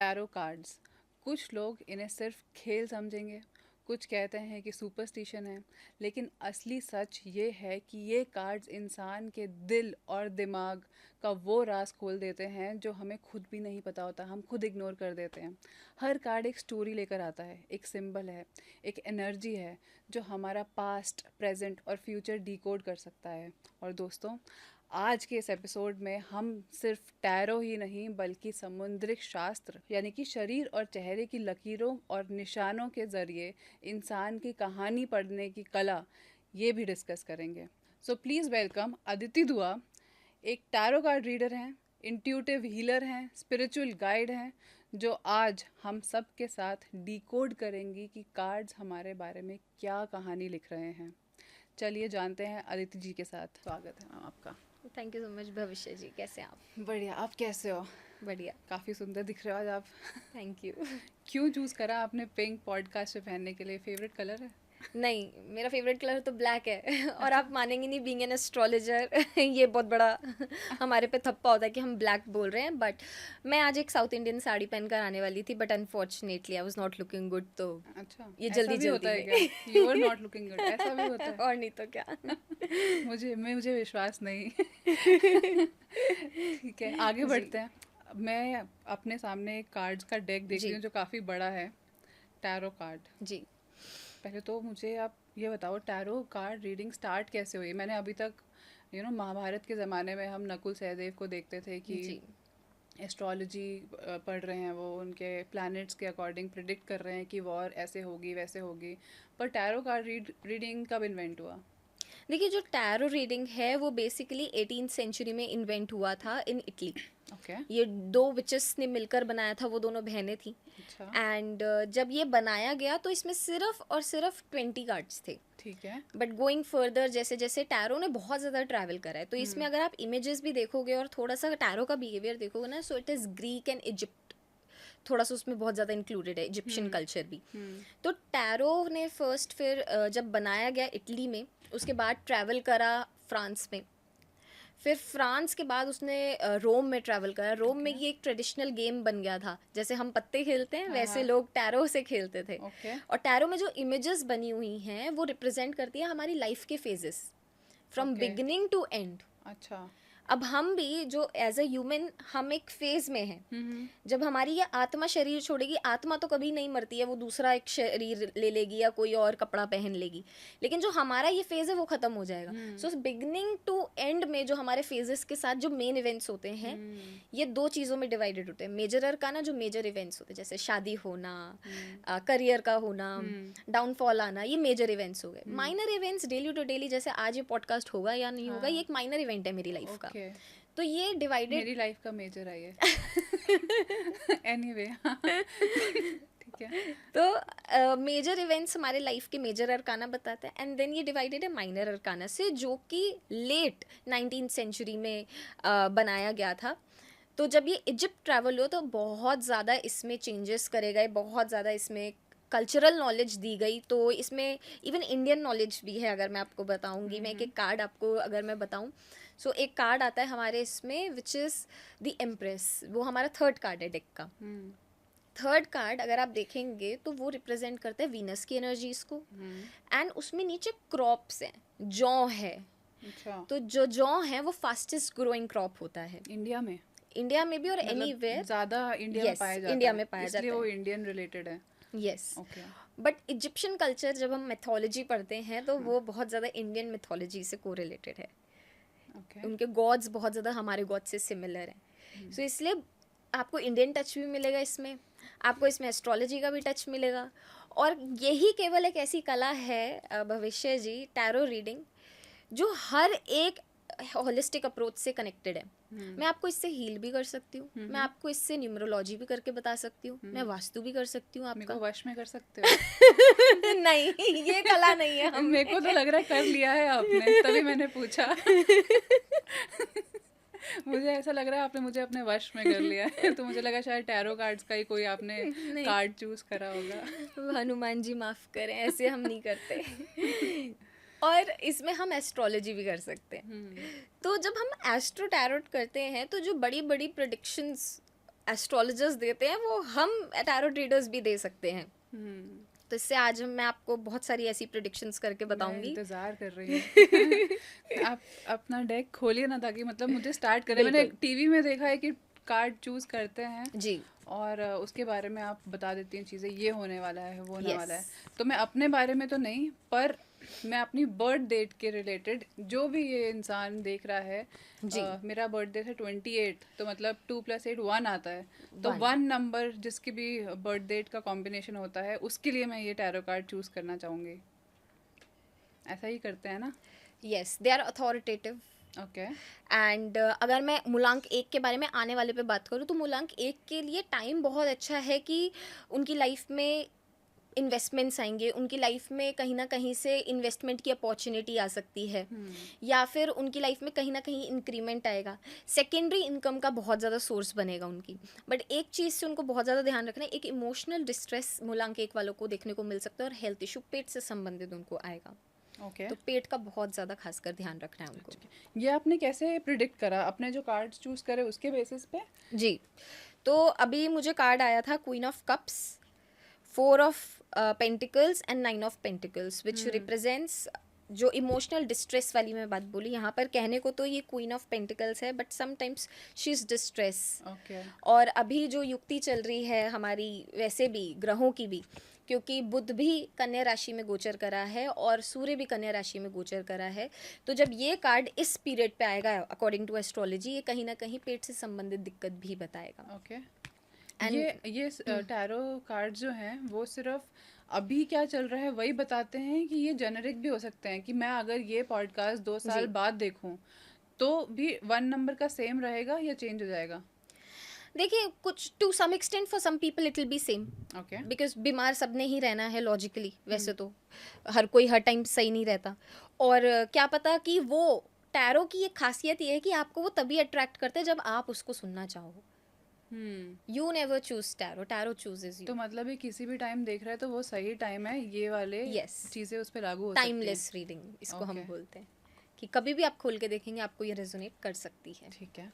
Tarot cards. कुछ लोग इन्हें सिर्फ खेल समझेंगे, कुछ कहते हैं कि सुपरस्टिशन है, लेकिन असली सच ये है कि ये कार्ड्स इंसान के दिल और दिमाग का वो राज खोल देते हैं जो हमें खुद भी नहीं पता होता, हम खुद इग्नोर कर देते हैं। हर कार्ड एक स्टोरी लेकर आता है, एक सिंबल है, एक एनर्जी है जो हमारा पास्ट, प्रेजेंट और फ्यूचर डिकोड कर सकता है। और दोस्तों, आज के इस एपिसोड में हम सिर्फ टैरो ही नहीं बल्कि समुद्रिक शास्त्र यानी कि शरीर और चेहरे की लकीरों और निशानों के ज़रिए इंसान की कहानी पढ़ने की कला ये भी डिस्कस करेंगे। सो प्लीज़ वेलकम अदिति दुआ। एक टैरो कार्ड रीडर हैं, इंट्यूटिव हीलर हैं, स्पिरिचुअल गाइड हैं, जो आज हम सब के साथ डिकोड करेंगी कि कार्ड्स हमारे बारे में क्या कहानी लिख रहे हैं। चलिए जानते हैं अदिति जी के साथ। स्वागत है मैम आपका। थैंक यू सो मच भविष्य जी, कैसे हैं आप? बढ़िया, आप कैसे हो? बढ़िया, काफ़ी सुंदर दिख रहे हो आज आप। Thank you. क्यों चूज़ करा आपने पिंक पॉडकास्ट पे पहनने के लिए? फेवरेट कलर है? नहीं, मेरा फेवरेट कलर तो ब्लैक है और आप मानेंगे नहीं, बीइंग एन एस्ट्रोलॉजर ये बहुत बड़ा हमारे पे थप्पा होता है कि हम ब्लैक बोल रहे हैं। बट मैं आज एक साउथ इंडियन साड़ी पहन कर आने वाली थी, but unfortunately I was not looking good, तो अच्छा, ये ऐसा जल्दी भी होता है में क्या? You are not looking good, ऐसा भी होता है? और नहीं तो क्या। मुझे विश्वास नहीं। ठीक है, आगे जी बढ़ते हैं। मैं अपने सामने एक कार्ड्स का डेक देख रही जी हूँ जो काफ़ी बड़ा है। Tarot card. जी। पहले तो मुझे आप ये बताओ, टैरो कार्ड रीडिंग स्टार्ट कैसे हुई? मैंने अभी तक महाभारत के ज़माने में हम नकुल सहदेव को देखते थे कि जी एस्ट्रोलॉजी पढ़ रहे हैं, वो उनके प्लैनेट्स के अकॉर्डिंग प्रिडिक्ट कर रहे हैं कि वॉर ऐसे होगी वैसे होगी। पर टैरो कार्ड रीडिंग कब इन्वेंट हुआ? देखिए, जो टैरो रीडिंग है वो बेसिकली 18th सेंचुरी में इन्वेंट हुआ था इन इटली। ओके। ये दो विचेस ने मिलकर बनाया था, वो दोनों बहनें थी। अच्छा। एंड जब ये बनाया गया तो इसमें सिर्फ और सिर्फ 20 कार्ड्स थे। ठीक है। बट गोइंग फर्दर, जैसे जैसे टैरो ने बहुत ज़्यादा ट्रैवल करा है, तो इसमें अगर आप इमेजेस भी देखोगे और थोड़ा सा टैरो का बिहेवियर देखोगे ना, so it is Greek and Egypt, थोड़ा सा उसमें बहुत ज़्यादा इंक्लूडेड है, इजिप्शियन कल्चर भी। तो टैरो ने फर्स्ट फिर जब बनाया गया इटली में, उसके बाद ट्रैवल करा फ्रांस में, फिर फ्रांस के बाद उसने रोम में ट्रैवल करा। रोम में ये एक ट्रेडिशनल गेम बन गया था, जैसे हम पत्ते खेलते हैं वैसे लोग टैरो से खेलते थे। और टैरो में जो इमेजेस बनी हुई हैं वो रिप्रेजेंट करती है हमारी लाइफ के phases, from beginning to end. अच्छा। अब हम भी जो एज अ ह्यूमन हम एक फेज में हैं, जब हमारी ये आत्मा शरीर छोड़ेगी, आत्मा तो कभी नहीं मरती है, वो दूसरा एक शरीर ले लेगी या कोई और कपड़ा पहन लेगी, लेकिन जो हमारा ये फेज है वो खत्म हो जाएगा। सो बिगनिंग टू एंड में जो हमारे फेजेस के साथ जो मेन इवेंट्स होते हैं, ये दो चीज़ों में डिवाइडेड होते हैं। मेजर अरकाना जो मेजर इवेंट्स होते हैं, जैसे शादी होना, करियर का होना, डाउनफॉल आना, ये मेजर इवेंट्स हो गए। Minor events daily to daily, जैसे आज ये पॉडकास्ट होगा या नहीं होगा, ये एक माइनर इवेंट है मेरी लाइफ का। तो ये डिवाइडेड, मेरी लाइफ का मेजर है ये। एनीवे। ठीक है। तो मेजर इवेंट्स हमारे लाइफ के मेजर अरकाना बताते हैं, एंड देन ये डिवाइडेड है माइनर अरकाना से, जो कि लेट 19th सेंचुरी में बनाया गया था। तो जब ये इजिप्ट ट्रैवल हुआ तो बहुत ज़्यादा इसमें चेंजेस करे गए, बहुत ज़्यादा इसमें कल्चरल नॉलेज दी गई। तो इसमें इवन इंडियन नॉलेज भी है, अगर मैं आपको बताऊंगी। मैं एक एक कार्ड आपको अगर मैं बताऊं, सो एक कार्ड आता है हमारे इसमें विच इज़ द एम्प्रेस, वो हमारा थर्ड कार्ड है डेक का। थर्ड कार्ड अगर आप देखेंगे तो वो रिप्रेजेंट करता है वीनस की एनर्जीज को, एंड उसमें नीचे क्रॉप्स हैं, जौ है। अच्छा। तो जो जौ है वो फास्टेस्ट ग्रोइंग क्रॉप होता है इंडिया में भी और एनीवेयर। ज़्यादा इंडिया में पाया जाता है, इंडिया में पाया जाता है, वो इंडियन रिलेटेड है। यस। बट इजिप्शियन कल्चर जब हम मैथोलॉजी पढ़ते हैं तो वो बहुत ज़्यादा इंडियन मैथोलॉजी से कोरिलेटेड है। उनके गॉड्स बहुत ज़्यादा हमारे गॉड से सिमिलर हैं। सो इसलिए आपको इंडियन टच भी मिलेगा इसमें, आपको इसमें एस्ट्रोलॉजी का भी टच मिलेगा। और यही केवल एक ऐसी कला है भविष्य जी, टैरो रीडिंग, जो हर एक होलिस्टिक अप्रोच से कनेक्टेड है। मैं आपको इससे हील भी कर सकती हूँ, मैं आपको इससे न्यूमरोलॉजी भी करके बता सकती हूँ, मैं वास्तु भी कर सकती हूँ। आपका वश में कर सकते हो? नहीं, ये कला नहीं है। मेरे को तो लग रहा है कर लिया है आपने, तभी मैंने पूछा। मुझे ऐसा लग रहा है आपने मुझे अपने वश में कर लिया है, तो मुझे लगा शायद टैरो कार्ड्स का ही कोई आपने कार्ड चूज करा होगा। हनुमान जी माफ करें, ऐसे हम नहीं करते। और इसमें हम एस्ट्रोलॉजी भी कर सकते हैं। तो जब हम एस्ट्रो टैरोट करते हैं तो जो बड़ी बड़ी प्रेडिक्शंस एस्ट्रोलॉजर्स देते हैं वो हम टैरो रीडर्स भी दे सकते हैं। हम्म, तो इससे आज मैं आपको बहुत सारी ऐसी प्रेडिक्शंस करके मैं बताऊंगी। इंतजार कर रही हूँ। आप अपना डेक खोलिए ना, ताकि मतलब मुझे स्टार्ट करें। मैंने बिल्कुल टीवी में देखा है कि कार्ड चूज करते हैं जी। और उसके बारे में आप बता देती हैं चीज़ें, ये होने वाला है, वो होने वाला यस है। तो मैं अपने बारे में तो नहीं, पर मैं अपनी बर्थ डेट के रिलेटेड, जो भी ये इंसान देख रहा है, जी। मेरा बर्थ डेट है 28, तो मतलब 2 + 8 1 आता है। तो 1 1 नंबर जिसकी भी बर्थ डेट का कॉम्बिनेशन होता है, उसके लिए मैं ये टैरो कार्ड चूज करना चाहूँगी। ऐसा ही करते हैं ना? Yes, they are authoritative. Okay. And अगर मैं मूलांक 1 के बारे में आने वाले पे बात करूँ तो मूलांक 1 के लिए टाइम बहुत अच्छा है कि उनकी लाइफ में इन्वेस्टमेंट्स आएंगे, उनकी लाइफ में कहीं ना कहीं से इन्वेस्टमेंट की अपॉर्चुनिटी आ सकती है, या फिर उनकी लाइफ में कहीं ना कहीं इंक्रीमेंट आएगा, सेकेंडरी इनकम का बहुत ज़्यादा सोर्स बनेगा उनकी। बट एक चीज़ से उनको बहुत ज़्यादा ध्यान रखना है, एक इमोशनल डिस्ट्रेस मूलांक 1 वालों को देखने को मिल सकता है, और हेल्थ इशू, पेट से संबंधित उनको आएगा। ओके। तो पेट का बहुत ज़्यादा खासकर ध्यान रखना है उनको। ये आपने कैसे प्रिडिक्ट करा? अपने जो कार्ड्स चूज करे उसके बेसिस पे? जी, तो अभी मुझे कार्ड आया था queen of cups, 4 of pentacles and 9 of pentacles, which represents जो इमोशनल डिस्ट्रेस वाली मैं बात बोली, यहाँ पर कहने को तो ये क्वीन ऑफ पेंटिकल्स है, but sometimes she is distress. Okay. और अभी जो युक्ति चल रही है हमारी, वैसे भी ग्रहों की भी, क्योंकि बुध भी कन्या राशि में गोचर करा है और सूर्य भी कन्या राशि में गोचर करा है, तो जब ये कार्ड इस पीरियड पे आएगा अकॉर्डिंग टू एस्ट्रोलॉजी, ये कहीं ना कहीं पेट से संबंधित दिक्कत भी बताएगा। ओके। And- ये टैरो कार्ड जो हैं वो सिर्फ अभी क्या चल रहा है वही बताते हैं, कि ये जेनरिक भी हो सकते हैं, कि मैं अगर ये पॉडकास्ट 2 साल जी, बाद देखूं तो भी 1 नंबर का सेम रहेगा या चेंज हो जाएगा? देखिए कुछ to some extent for some people it will be same, okay. Because बीमार सबने ही रहना है लॉजिकली, वैसे तो हर कोई हर टाइम सही नहीं रहता। और क्या पता कि वो टैरो की एक खासियत ये है कि आपको वो तभी अट्रैक्ट करते हैं जब आप उसको सुनना चाहो। You never choose tarot, tarot chooses तो यू। मतलब ये किसी भी टाइम देख रहा है तो वो सही टाइम है, ये वाले Yes. चीज़ें उस पर लागू हो सकती हैं। टाइमलेस रीडिंग इसको हम Okay. बोलते हैं, कि कभी भी आप खोल के देखेंगे आपको ये रेजोनेट कर सकती है। ठीक है।